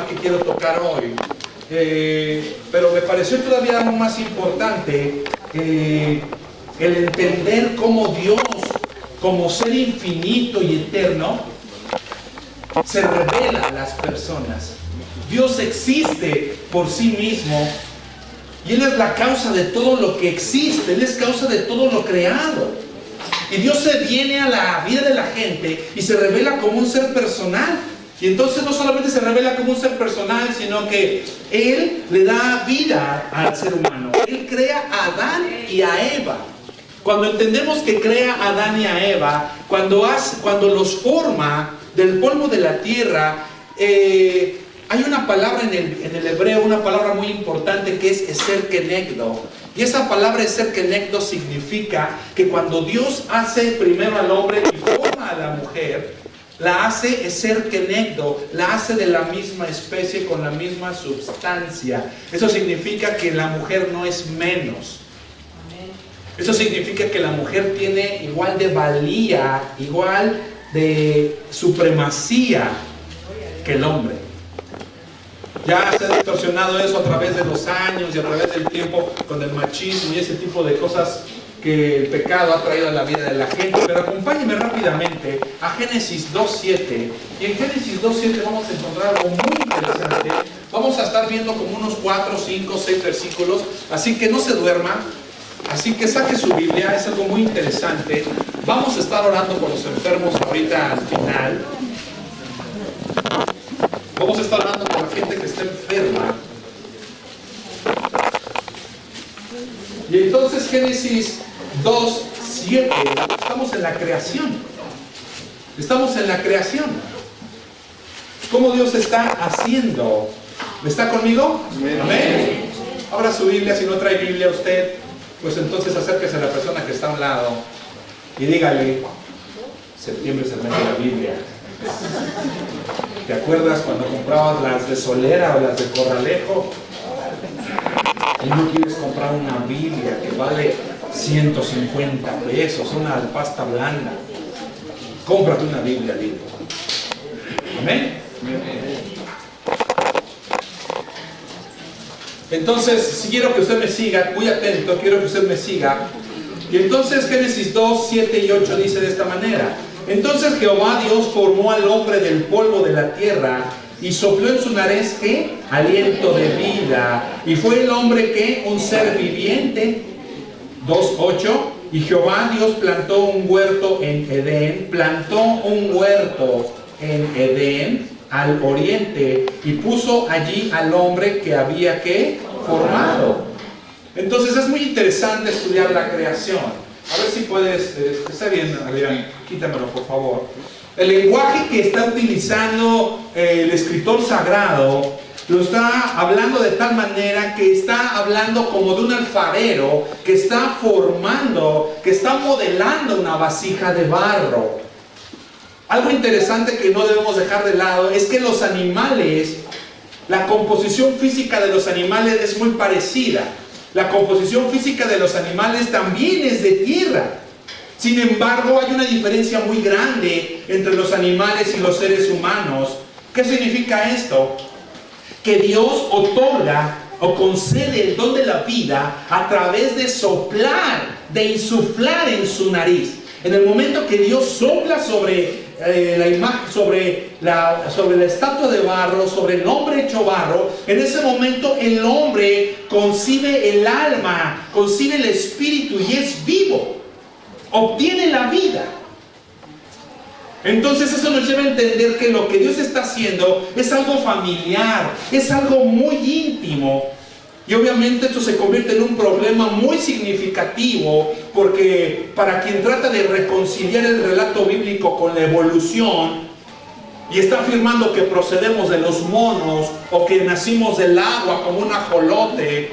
que quiero tocar hoy, pero me pareció todavía aún más importante el entender cómo Dios, como ser infinito y eterno, se revela a las personas. Dios existe por sí mismo y Él es la causa de todo lo que existe. Él es causa de todo lo creado. Y Dios se viene a la vida de la gente y se revela como un ser personal. Y entonces no solamente se revela como un ser personal, sino que Él le da vida al ser humano. Él crea a Adán y a Eva. Cuando entendemos que crea a Adán y a Eva, cuando los forma del polvo de la tierra, hay una palabra en el hebreo, una palabra muy importante que es eser kenegdo. Y esa palabra eser kenegdo significa que cuando Dios hace primero al hombre y forma a la mujer, la hace eser kenegdo, la hace de la misma especie, con la misma sustancia. Eso significa que la mujer no es menos. Eso significa que la mujer tiene igual de valía, igual de supremacía que el hombre. Ya se ha distorsionado eso a través de los años y a través del tiempo con el machismo y ese tipo de cosas que el pecado ha traído a la vida de la gente. Pero acompáñenme rápidamente a Génesis 2.7. Y en Génesis 2.7 vamos a encontrar algo muy interesante. Vamos a estar viendo como unos 4, 5, 6 versículos. Así que no se duerma. Así que saque su Biblia, es algo muy interesante. Vamos a estar orando por los enfermos ahorita al final. Vamos a estar orando por la gente que está enferma. Y entonces Génesis 2.7, estamos en la creación. Estamos en la creación. ¿Cómo Dios está haciendo? ¿Está conmigo? Amén. Abra su Biblia, si no trae Biblia usted, pues entonces acérquese a la persona que está a un lado y dígale: septiembre es el mes de la Biblia. ¿Te acuerdas cuando comprabas las de Solera o las de Corralejo? Y no quieres comprar una Biblia que vale 150 pesos, una de pasta blanda. Cómprate una Biblia, digo. ¿Amén? Entonces, si quiero que usted me siga, muy atento, quiero que usted me siga. Y entonces Génesis 2, 7 y 8 dice de esta manera: entonces Jehová Dios formó al hombre del polvo de la tierra y sopló en su nariz, ¿qué? Aliento de vida. Y fue el hombre, ¿qué? Un ser viviente. 2:8. Y Jehová Dios plantó un huerto en Edén, al oriente, y puso allí al hombre que había, ¿qué? Formado. Entonces es muy interesante estudiar la creación. A ver si puedes, está bien, Adrián, quítamelo por favor. El lenguaje que está utilizando el escritor sagrado lo está hablando de tal manera que está hablando como de un alfarero que está formando, que está modelando una vasija de barro. Algo interesante que no debemos dejar de lado es que los animales, la composición física de los animales es muy parecida. La composición física de los animales también es de tierra. Sin embargo, hay una diferencia muy grande entre los animales y los seres humanos. ¿Qué significa esto? Que Dios otorga o concede el don de la vida a través de soplar, de insuflar en su nariz. En el momento que Dios sopla sobre la imagen, sobre la estatua de barro, sobre el hombre hecho barro, en ese momento el hombre concibe el alma, concibe el espíritu y es vivo, obtiene la vida. Entonces eso nos lleva a entender que lo que Dios está haciendo es algo familiar, es algo muy íntimo. Y obviamente esto se convierte en un problema muy significativo, porque para quien trata de reconciliar el relato bíblico con la evolución y está afirmando que procedemos de los monos o que nacimos del agua como un ajolote,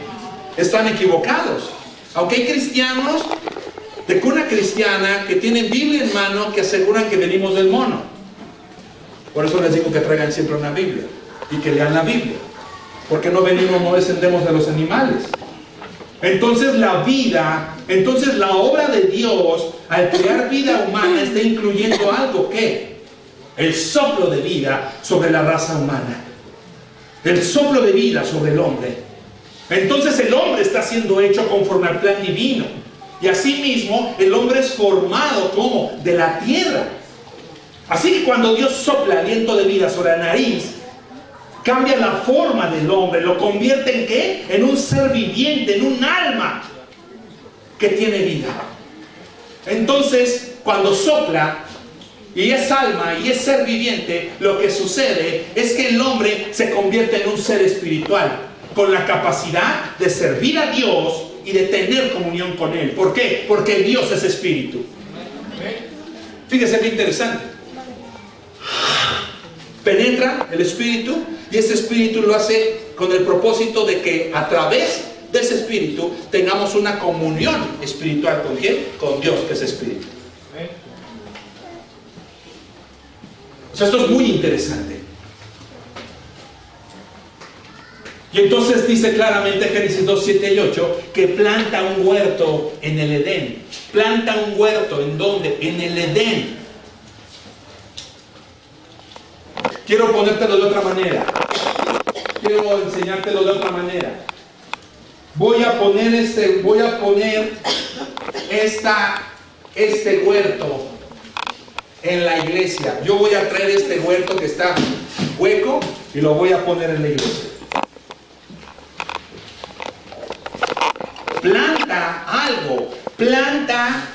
están equivocados. Aunque hay cristianos de cuna cristiana que tienen Biblia en mano que aseguran que venimos del mono. Por eso les digo que traigan siempre una Biblia y que lean la Biblia, porque no descendemos de los animales. Entonces la obra de Dios al crear vida humana está incluyendo algo que el soplo de vida sobre la raza humana. el soplo de vida sobre el hombre. Entonces el hombre está siendo hecho conforme al plan divino. Y asimismo el hombre es formado como de la tierra. Así que cuando Dios sopla aliento de vida sobre la nariz, cambia la forma del hombre, lo convierte en ¿qué? En un ser viviente, en un alma que tiene vida. Entonces, cuando sopla y es alma y es ser viviente, lo que sucede es que el hombre se convierte en un ser espiritual, con la capacidad de servir a Dios y de tener comunión con Él. ¿Por qué? Porque Dios es espíritu. Fíjese qué interesante. Penetra el espíritu y ese espíritu lo hace con el propósito de que a través de ese espíritu tengamos una comunión espiritual. ¿Con quién? Con Dios, que es espíritu. O sea, esto es muy interesante. Y entonces dice claramente Génesis 2, 7 y 8 que planta un huerto en el Edén. Planta un huerto, ¿en dónde? En el Edén. Quiero ponértelo de otra manera. Quiero enseñártelo de otra manera. Voy a poner este huerto en la iglesia. Yo voy a traer este huerto que está hueco y lo voy a poner en la iglesia. Planta algo, planta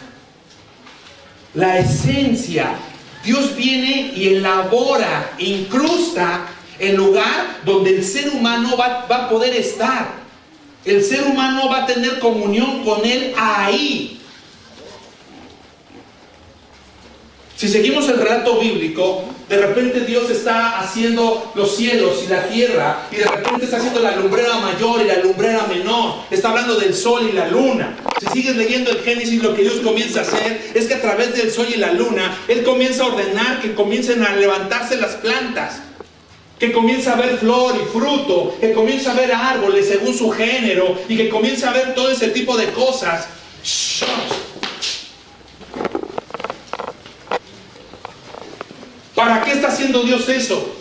la esencia. Dios viene y elabora, incrusta el lugar donde el ser humano va a poder estar. El ser humano va a tener comunión con Él ahí. Si seguimos el relato bíblico, de repente Dios está haciendo los cielos y la tierra, y de repente está haciendo la lumbrera mayor y la lumbrera menor. Está hablando del sol y la luna. Si sigues leyendo el Génesis, lo que Dios comienza a hacer es que a través del sol y la luna, Él comienza a ordenar que comiencen a levantarse las plantas, que comienza a haber flor y fruto, que comienza a haber árboles según su género, y que comienza a haber todo ese tipo de cosas. ¿Para qué está haciendo Dios eso?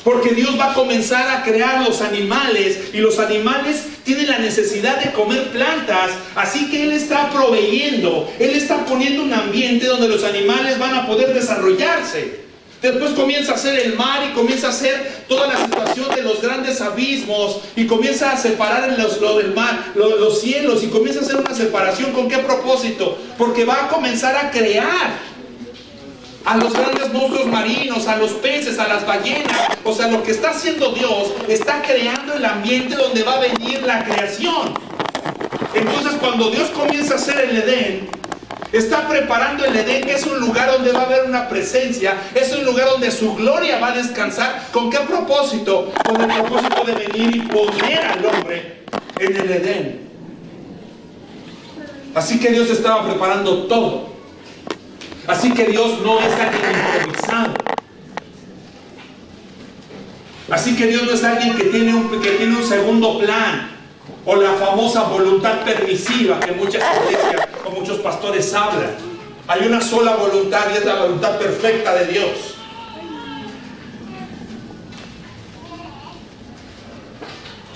Porque Dios va a comenzar a crear los animales, y los animales tienen la necesidad de comer plantas, así que Él está proveyendo, Él está poniendo un ambiente donde los animales van a poder desarrollarse. Después comienza a hacer el mar y comienza a hacer toda la situación de los grandes abismos, y comienza a separar lo del mar, los cielos, y comienza a hacer una separación. ¿Con qué propósito? Porque va a comenzar a crear a los grandes monstruos marinos, a los peces, a las ballenas. O sea, lo que está haciendo Dios, está creando el ambiente donde va a venir la creación. Entonces, cuando Dios comienza a hacer el Edén, está preparando el Edén, que es un lugar donde va a haber una presencia, es un lugar donde su gloria va a descansar. ¿Con qué propósito? Con el propósito de venir y poner al hombre en el Edén. Así que Dios estaba preparando todo. Así que Dios no es alguien improvisado. Así que Dios no es alguien que tiene un segundo plan, o la famosa voluntad permisiva que muchas iglesias o muchos pastores hablan. Hay una sola voluntad, y es la voluntad perfecta de Dios.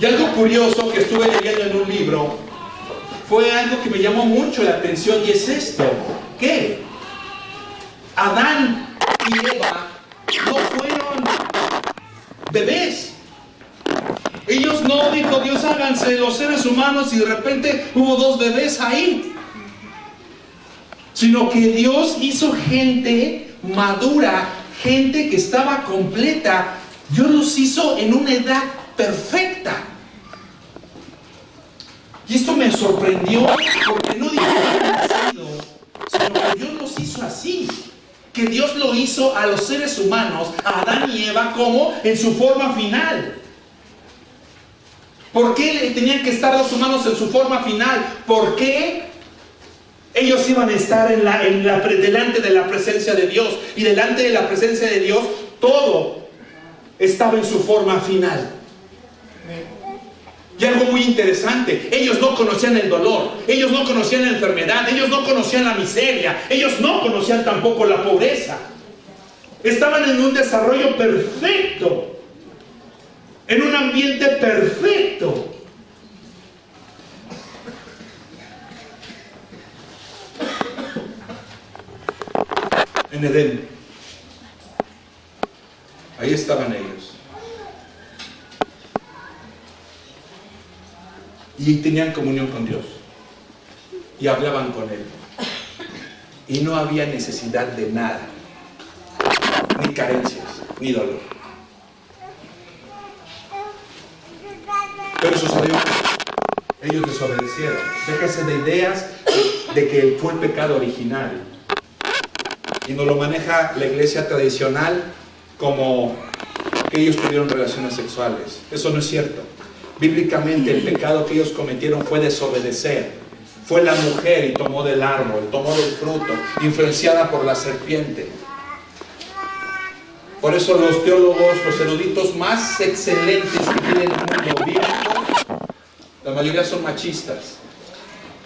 Y algo curioso que estuve leyendo en un libro fue algo que me llamó mucho la atención, y es esto: que Adán y Eva no fueron bebés. Ellos no, dijo Dios, háganse los seres humanos, y de repente hubo 2 bebés ahí. Sino que Dios hizo gente madura, gente que estaba completa. Dios los hizo en una edad perfecta. Y esto me sorprendió, porque no dijo que han nacido, sino que Dios los hizo así. Que Dios lo hizo a los seres humanos, a Adán y Eva, como en su forma final. ¿Por qué tenían que estar los humanos en su forma final? Porque ellos iban a estar delante de la presencia de Dios, y delante de la presencia de Dios todo estaba en su forma final. Y algo muy interesante: ellos no conocían el dolor, ellos no conocían la enfermedad, ellos no conocían la miseria, ellos no conocían tampoco la pobreza. Estaban en un desarrollo perfecto. en un ambiente perfecto. En Edén. Ahí estaban ellos. Y tenían comunión con Dios. Y hablaban con Él. Y no había necesidad de nada. Ni carencias, ni dolor. Pero sucedió. Ellos desobedecieron. Déjese de ideas de que fue el pecado original. Y nos lo maneja la iglesia tradicional como que ellos tuvieron relaciones sexuales. Eso no es cierto. Bíblicamente el pecado que ellos cometieron fue desobedecer. Fue la mujer y tomó del árbol, tomó del fruto, influenciada por la serpiente. Por eso los teólogos, los eruditos más excelentes que tiene el mundo bíblico, la mayoría son machistas.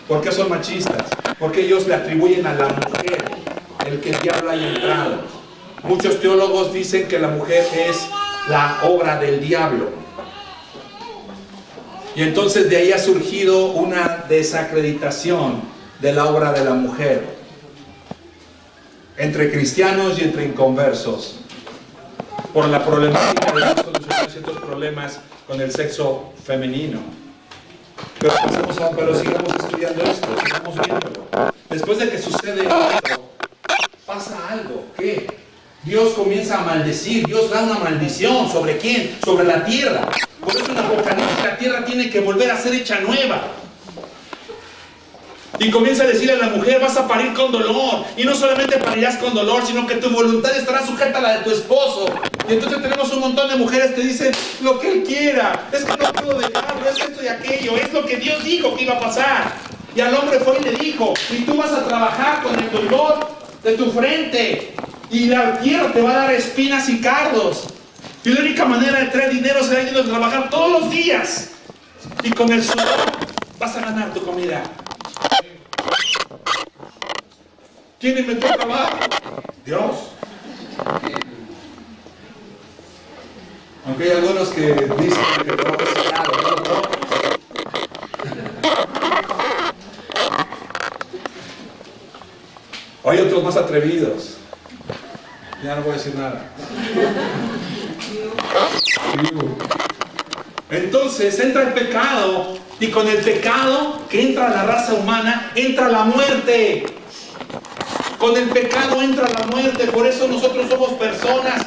¿Por qué son machistas? Porque ellos le atribuyen a la mujer el que el diablo haya entrado. Muchos teólogos dicen que la mujer es la obra del diablo. Y entonces de ahí ha surgido una desacreditación de la obra de la mujer entre cristianos y entre inconversos, por la problemática de ciertos problemas con el sexo femenino. Pero sigamos estudiando esto, sigamos viéndolo. Después de que sucede esto, pasa algo. ¿Qué? Dios comienza a maldecir. Dios da una maldición. ¿Sobre quién? Sobre la tierra. Por eso en Apocalipsis la tierra tiene que volver a ser hecha nueva. Y comienza a decirle a la mujer: vas a parir con dolor. Y no solamente parirás con dolor, sino que tu voluntad estará sujeta a la de tu esposo. Y entonces tenemos un montón de mujeres que dicen: lo que él quiera, es que no puedo dejarlo, es esto y aquello, es lo que Dios dijo que iba a pasar. Y al hombre fue y le dijo: y tú vas a trabajar con el dolor de tu frente, y la tierra te va a dar espinas y cardos. Y la única manera de traer dinero será yendo a trabajar todos los días. Y con el sudor vas a ganar tu comida. ¿Quién inventó el trabajo? Dios. Aunque hay algunos que dicen que el trabajo es sagrado, ¿no? Hay otros más atrevidos. Ya no voy a decir nada. Entonces entra el pecado, y con el pecado que entra a la raza humana, entra la muerte. Con el pecado entra la muerte. Por eso nosotros somos personas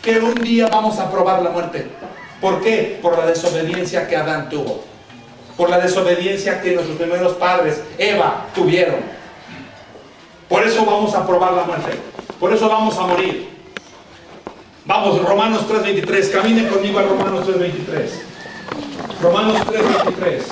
que un día vamos a probar la muerte. ¿Por qué? Por la desobediencia que Adán tuvo. Por la desobediencia que nuestros primeros padres, Eva, tuvieron. Por eso vamos a probar la muerte. Por eso vamos a morir. Vamos, Romanos 3:23. Camine conmigo a Romanos 3:23. Romanos 3:23.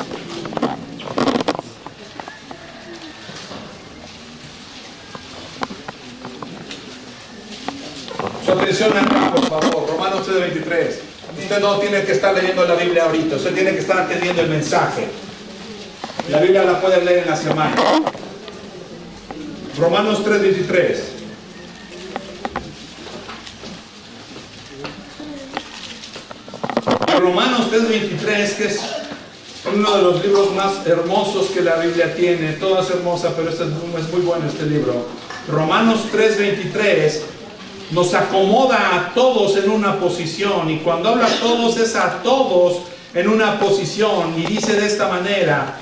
Su atención acá, por favor. Romanos 3:23. Usted no tiene que estar leyendo la Biblia ahorita. Usted tiene que estar atendiendo el mensaje. La Biblia la puede leer en la semana. Romanos 3:23. Romanos 3:23, que es uno de los libros más hermosos que la Biblia tiene. Toda es hermosa, pero este es muy bueno, este libro. Romanos 3:23 nos acomoda a todos en una posición, y cuando habla a todos es a todos en una posición, y dice de esta manera.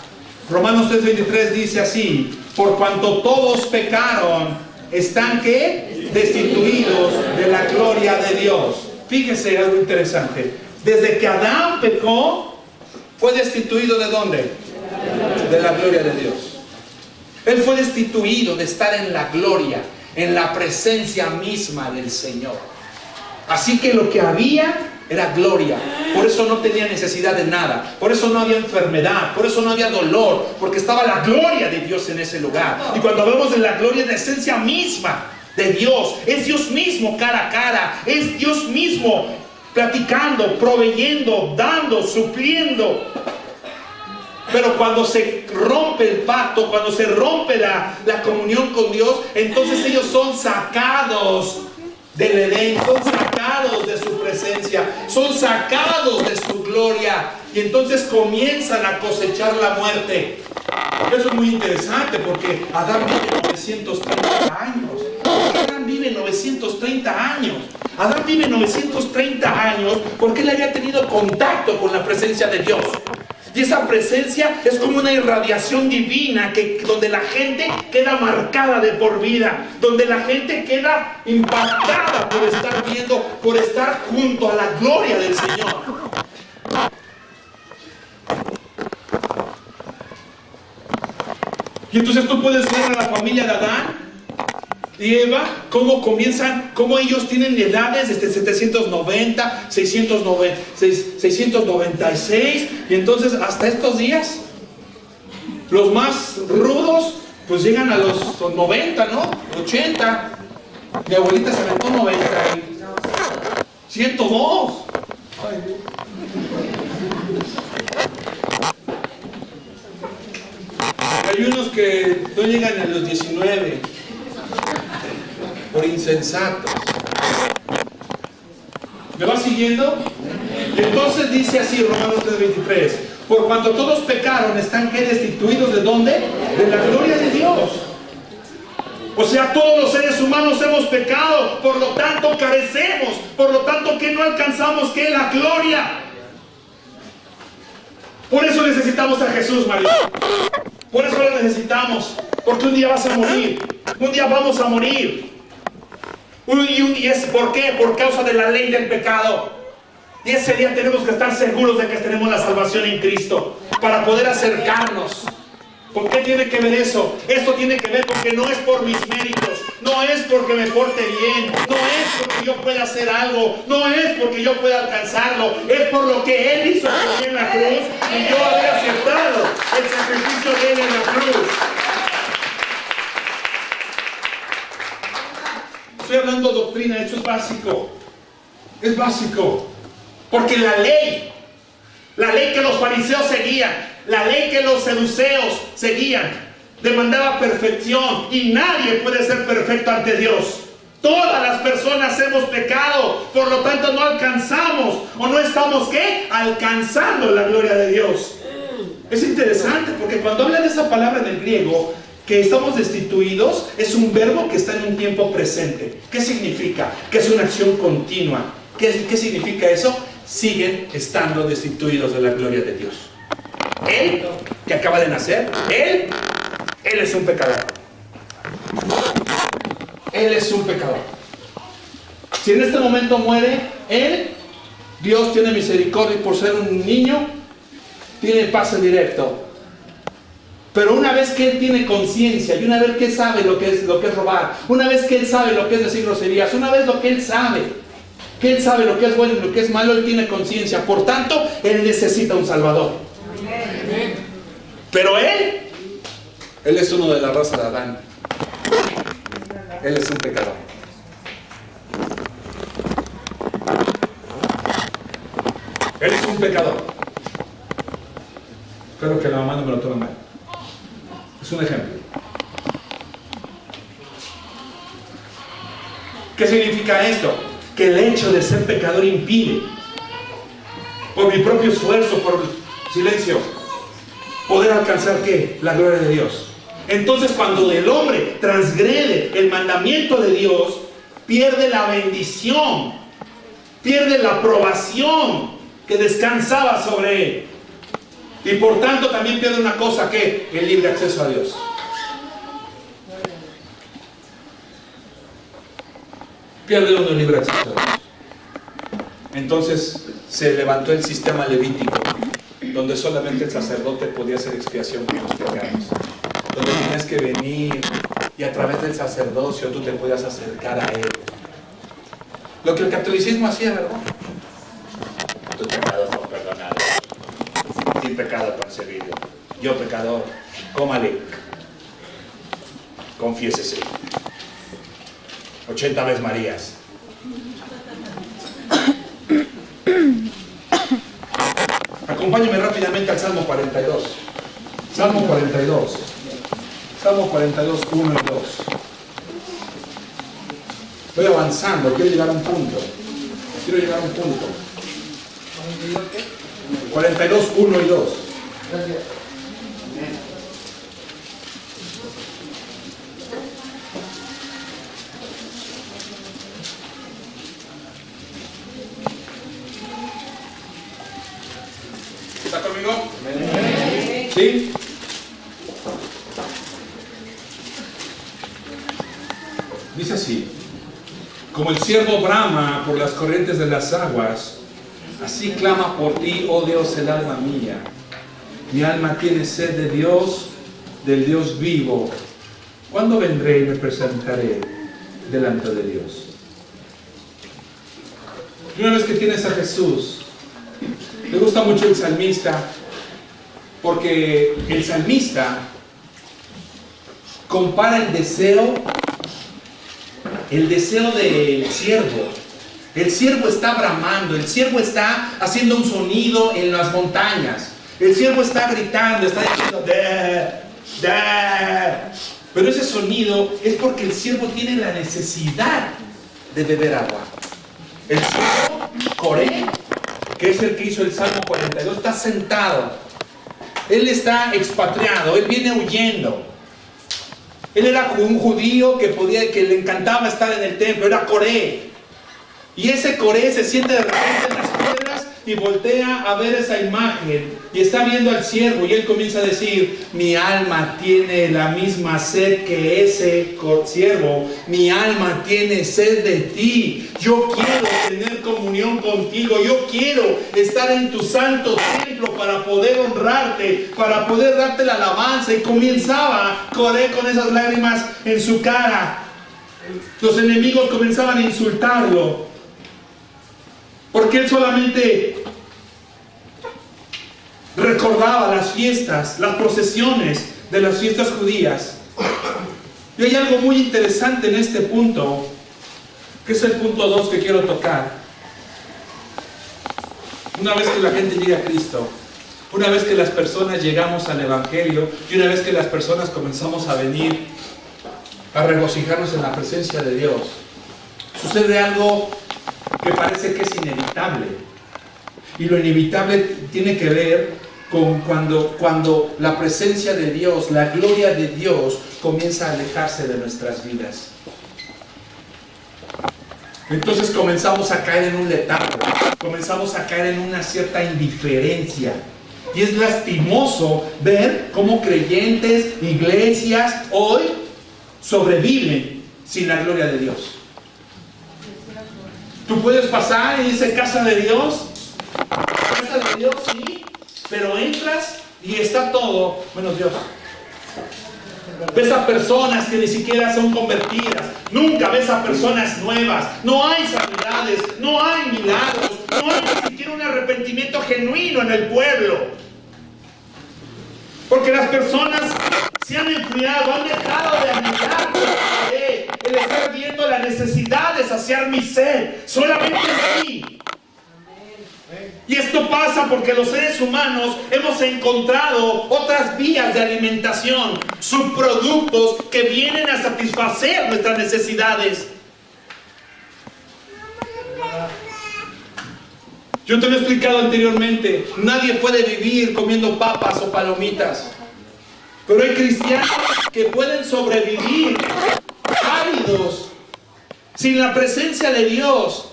Romanos 3:23 dice así: por cuanto todos pecaron, están ¿qué? Destituidos de la gloria de Dios. Fíjese algo interesante. Desde que Adán pecó, fue destituido ¿de dónde? De la gloria de Dios. Él fue destituido de estar en la gloria, en la presencia misma del Señor. Así que lo que había era gloria. Por eso no tenía necesidad de nada. Por eso no había enfermedad. Por eso no había dolor. Porque estaba la gloria de Dios en ese lugar. Y cuando hablamos de la gloria, es la esencia misma de Dios. Es Dios mismo cara a cara. Es Dios mismo platicando, proveyendo, dando, supliendo. Pero cuando se rompe el pacto, cuando se rompe la comunión con Dios, entonces ellos son sacados del Edén, son sacados de su presencia. presencia, son sacados de su gloria y entonces comienzan a cosechar la muerte. Eso es muy interesante porque Adán vive 930 años. ¿Por qué Adán vive 930 años? Adán vive 930 años porque él había tenido contacto con la presencia de Dios. Y esa presencia es como una irradiación divina donde la gente queda marcada de por vida, donde la gente queda impactada por estar viendo, por estar junto a la gloria del Señor. Y entonces tú puedes ver a la familia de Adán y Eva, cómo comienzan, cómo ellos tienen edades desde 790, 696, y entonces hasta estos días, los más rudos, pues llegan a los 90, ¿no? 80. Mi abuelita se aventó 90 y 102. Ay, hay unos que no llegan a los 19 por insensatos. ¿Me va siguiendo? Entonces dice así Romanos 3:23: por cuanto todos pecaron, están que destituidos ¿de dónde? De la gloria de Dios. O sea, todos los seres humanos hemos pecado, por lo tanto carecemos, por lo tanto que no alcanzamos que la gloria. Por eso necesitamos a Jesús, María. Por eso lo necesitamos, porque un día vas a morir, un día vamos a morir. Y es ¿por qué? Por causa de la ley del pecado. Y ese día tenemos que estar seguros de que tenemos la salvación en Cristo para poder acercarnos. ¿Por qué tiene que ver eso? Esto tiene que ver con que no es por mis méritos, no es porque me porte bien, no es porque yo pueda hacer algo, no es porque yo pueda alcanzarlo, es por lo que Él hizo en la cruz y yo haber aceptado el sacrificio de Él en la cruz. Estoy hablando de doctrina, esto es básico. Es básico. Porque la ley que los fariseos seguían, la ley que los saduceos seguían, demandaba perfección y nadie puede ser perfecto ante Dios. Todas las personas hemos pecado, por lo tanto no alcanzamos o no estamos ¿qué? Alcanzando la gloria de Dios. Es interesante porque cuando habla de esa palabra en el griego, que estamos destituidos, es un verbo que está en un tiempo presente. ¿Qué significa? Que es una acción continua. ¿Qué significa eso? Siguen estando destituidos de la gloria de Dios. Él, que acaba de nacer, Él es un pecador. Él es un pecador. Si en este momento muere Él, Dios tiene misericordia y por ser un niño, tiene pase directo. Pero una vez que Él tiene conciencia y una vez que Él sabe lo que es robar, una vez que Él sabe lo que es decir groserías, una vez lo que Él sabe, que Él sabe lo que es bueno y lo que es malo, Él tiene conciencia. Por tanto, Él necesita un Salvador. Pero Él es uno de la raza de Adán. Él es un pecador. Él es un pecador. Espero que la mamá no me lo tome mal. Es un ejemplo. ¿Qué significa esto? Que el hecho de ser pecador impide, por mi propio esfuerzo, por silencio, poder alcanzar ¿qué? La gloria de Dios. Entonces cuando el hombre transgrede el mandamiento de Dios, pierde la bendición, pierde la aprobación que descansaba sobre él. Y por tanto también pierde una cosa, que el libre acceso a Dios. Pierde uno el libre acceso a Dios. Entonces se levantó el sistema levítico, donde solamente el sacerdote podía hacer expiación por los pecados, donde tenías que venir y a través del sacerdocio tú te podías acercar a Él. Lo que el catolicismo hacía, ¿verdad? Tus pecados son perdonados, sin pecado concebido. Yo pecador, cómale, confiésese 80 veces Marías. Acompáñame rápidamente al Salmo 42. Salmo 42. Salmo 42, 1 y 2. Voy avanzando, quiero llegar a un punto. Quiero llegar a un punto. 42, 1 y 2. Gracias. ¿Está conmigo? ¿Sí? Dice así: como el ciervo brama por las corrientes de las aguas, así clama por ti, oh Dios, el alma mía. Mi alma tiene sed de Dios, del Dios vivo. ¿Cuándo vendré y me presentaré delante de Dios? Y una vez que tienes a Jesús, me gusta mucho el salmista, porque el salmista compara el deseo del siervo. El siervo está bramando, el siervo está haciendo un sonido en las montañas, el siervo está gritando, está diciendo pero ese sonido es porque el siervo tiene la necesidad de beber agua. El siervo, Coré, que es el que hizo el Salmo 42, está sentado. Él está expatriado, él viene huyendo. Él era un judío que le encantaba estar en el templo, era Coré. Y ese Coré se siente de repente en las piedras y voltea a ver esa imagen y está viendo al siervo y él comienza a decir: mi alma tiene la misma sed que ese siervo, mi alma tiene sed de ti, yo quiero tener comunión contigo, yo quiero estar en tu santo templo para poder honrarte, para poder darte la alabanza. Y comenzaba Coré con esas lágrimas en su cara. Los enemigos comenzaban a insultarlo, porque él solamente recordaba las fiestas, las procesiones de las fiestas judías. Y hay algo muy interesante en este punto, que es el punto 2 que quiero tocar. Una vez que la gente llega a Cristo, una vez que las personas llegamos al Evangelio, y una vez que las personas comenzamos a venir a regocijarnos en la presencia de Dios, sucede algo que parece que es inevitable. Y lo inevitable tiene que ver con cuando la presencia de Dios, la gloria de Dios comienza a alejarse de nuestras vidas. Entonces comenzamos a caer en un letargo, comenzamos a caer en una cierta indiferencia. Y es lastimoso ver cómo creyentes, iglesias hoy sobreviven sin la gloria de Dios. Tú puedes pasar y dice casa de Dios, sí, pero entras y está todo menos Dios. Ves a personas que ni siquiera son convertidas, nunca ves a personas nuevas, no hay sanidades, no hay milagros, no hay ni siquiera un arrepentimiento genuino en el pueblo. Porque las personas se han enfriado, han dejado de anhelar el estar viendo la necesidad de saciar mi sed solamente en mí. Y esto pasa porque los seres humanos hemos encontrado otras vías de alimentación, subproductos que vienen a satisfacer nuestras necesidades. Yo te lo he explicado anteriormente, nadie puede vivir comiendo papas o palomitas, pero hay cristianos que pueden sobrevivir áridos, sin la presencia de Dios,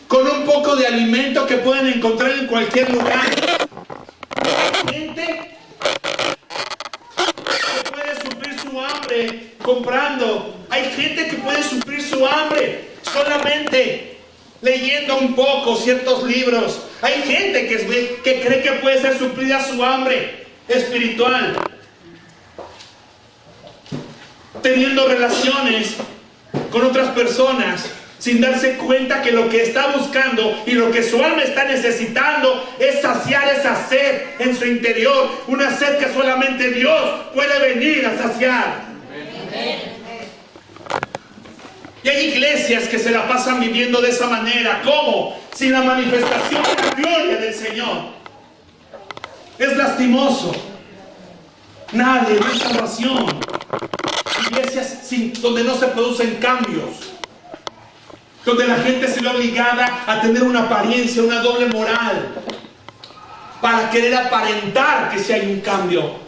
con un poco de alimento que pueden encontrar en cualquier lugar. Hay gente que puede suplir su hambre comprando. Hay gente que puede suplir su hambre solamente leyendo un poco ciertos libros. Hay gente que cree que puede ser suplida su hambre espiritual teniendo relaciones con otras personas, sin darse cuenta que lo que está buscando y lo que su alma está necesitando es saciar esa sed en su interior, una sed que solamente Dios puede venir a saciar. Y hay iglesias que se la pasan viviendo de esa manera. ¿Cómo? Sin la manifestación de la gloria del Señor. Es lastimoso. Nadie, no hay salvación. Iglesias donde no se producen cambios, donde la gente se ve obligada a tener una apariencia, una doble moral, para querer aparentar que sí hay un cambio.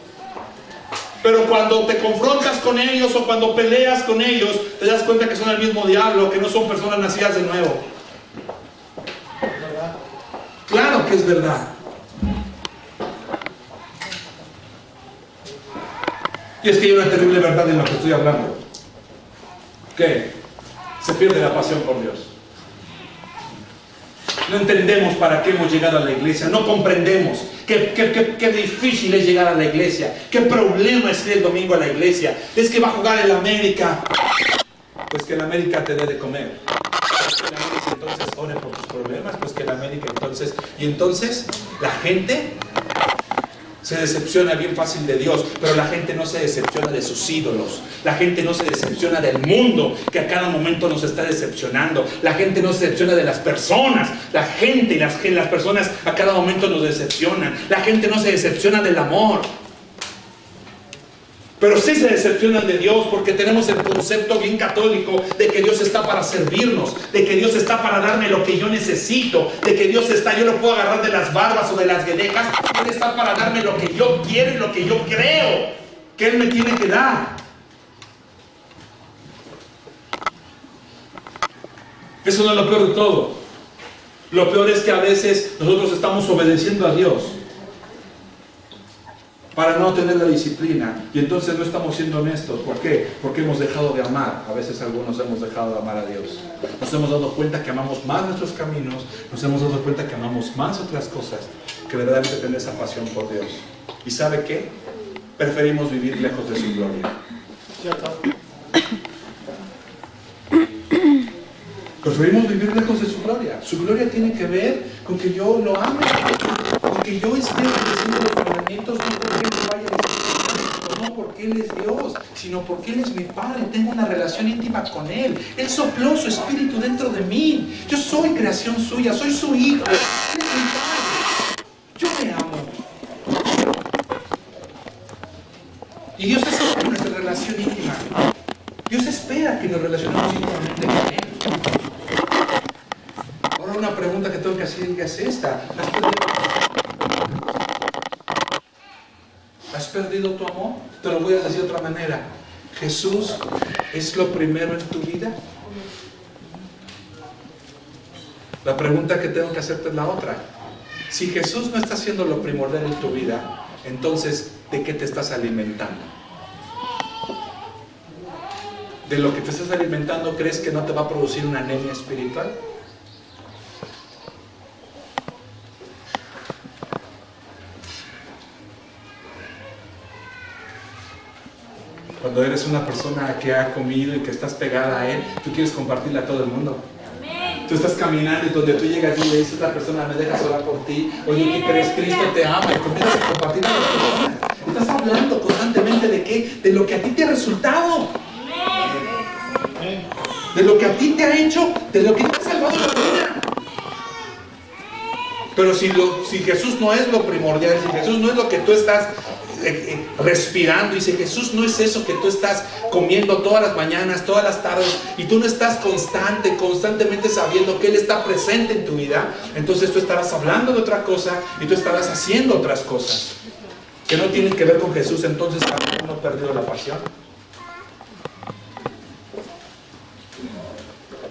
Pero cuando te confrontas con ellos o cuando peleas con ellos, te das cuenta que son el mismo diablo, que no son personas nacidas de nuevo. Claro que es verdad. Y es que hay una terrible verdad en lo que estoy hablando. ¿Qué? Se pierde la pasión por Dios. No entendemos para qué hemos llegado a la iglesia. No comprendemos qué difícil es llegar a la iglesia. Qué problema es ir el domingo a la iglesia. Es que va a jugar el América. Pues que el América te dé de comer. Pues que el América entonces ore por tus problemas. Pues que el América entonces... Y entonces la gente se decepciona bien fácil de Dios, pero la gente no se decepciona de sus ídolos. La gente no se decepciona del mundo que a cada momento nos está decepcionando. La gente no se decepciona de las personas. La gente y las personas a cada momento nos decepcionan. La gente no se decepciona del amor. Pero sí se decepcionan de Dios, porque tenemos el concepto bien católico de que Dios está para servirnos, de que Dios está para darme lo que yo necesito, de que Dios está, yo lo puedo agarrar de las barbas o de las guedejas, Él está para darme lo que yo quiero y lo que yo creo que Él me tiene que dar. Eso no es lo peor de todo. Lo peor es que a veces nosotros estamos obedeciendo a Dios para no tener la disciplina, y entonces no estamos siendo honestos. ¿Por qué? Porque hemos dejado de amar. A veces algunos hemos dejado de amar a Dios. Nos hemos dado cuenta que amamos más nuestros caminos, nos hemos dado cuenta que amamos más otras cosas que verdaderamente tener esa pasión por Dios. ¿Y sabe qué? Preferimos vivir lejos de su gloria. Preferimos vivir lejos de su gloria. Su gloria tiene que ver con que yo lo ame, con que yo esté obedeciendo los mandamientos, no porque Él vaya a decir, no porque Él es Dios, sino porque Él es mi Padre. Tengo una relación íntima con Él. Él sopló su espíritu dentro de mí. Yo soy creación suya, soy su hijo. Él es mi Padre. Yo me amo. Y Dios espera nuestra relación íntima. Dios espera que nos relacionemos íntimamente con Él. Ahora una pregunta que tengo que hacer es esta. ¿Has perdido tu amor? Te lo voy a decir de otra manera. ¿Jesús es lo primero en tu vida? La pregunta que tengo que hacerte es la otra. Si Jesús no está siendo lo primordial en tu vida, entonces, ¿de qué te estás alimentando? ¿De lo que te estás alimentando crees que no te va a producir una anemia espiritual? Cuando eres una persona que ha comido y que estás pegada a Él, tú quieres compartirle a todo el mundo. Tú estás caminando y donde tú llegas y le dices a la persona, ¿me dejas orar por ti? Oye, ¿qué crees? Cristo te ama, y comienzas a compartir a las personas. Estás hablando constantemente de qué, de lo que a ti te ha resultado, de lo que a ti te ha hecho, de lo que te ha salvado la vida. Pero si Jesús no es lo primordial, si Jesús no es lo que tú estás respirando, y si Jesús no es eso que tú estás comiendo todas las mañanas, todas las tardes, y tú no estás constantemente sabiendo que Él está presente en tu vida, entonces tú estarás hablando de otra cosa y tú estarás haciendo otras cosas que no tienen que ver con Jesús. Entonces ¿habrá uno perdido la pasión?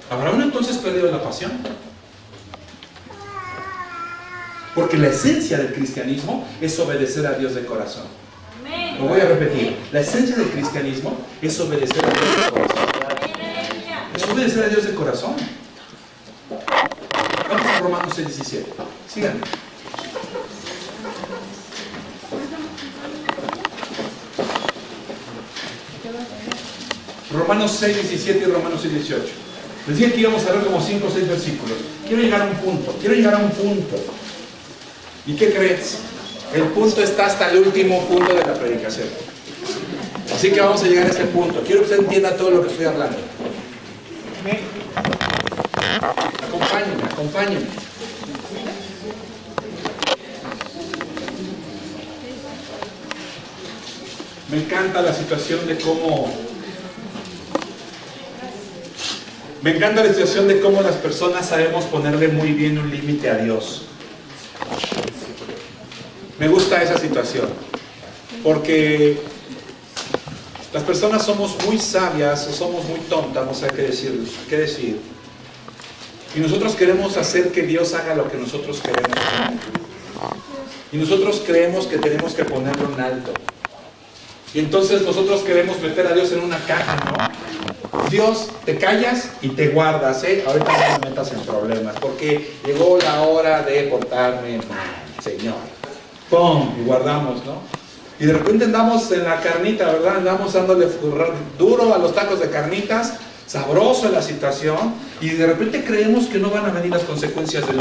¿Habrá uno entonces perdido la pasión? Porque la esencia del cristianismo es obedecer a Dios de corazón. Lo voy a repetir. La esencia del cristianismo es obedecer a Dios de corazón. Es obedecer a Dios de corazón. Vamos a Romanos 6:17. Síganme. Romanos 6:17 y Romanos 6:18. Les dije que íbamos a ver como 5 o 6 versículos. Quiero llegar a un punto. ¿Y qué crees? El punto está hasta el último punto de la predicación. Así que vamos a llegar a ese punto. Quiero que usted entienda todo lo que estoy hablando. Acompáñenme. Me encanta la situación de cómo Me encanta la situación de cómo las personas sabemos ponerle muy bien un límite a Dios. Me gusta esa situación, porque las personas somos muy sabias o somos muy tontas, no sé qué decir. Y nosotros queremos hacer que Dios haga lo que nosotros queremos. Y nosotros creemos que tenemos que ponerlo en alto. Y entonces nosotros queremos meter a Dios en una caja, ¿no? Dios, te callas y te guardas, ¿eh? Ahorita no me metas en problemas, porque llegó la hora de portarme mal, Señor. ¡Pum! Y guardamos, ¿no? Y de repente andamos en la carnita, ¿verdad? Andamos dándole duro a los tacos de carnitas, sabroso en la situación, y de repente creemos que no van a venir las consecuencias de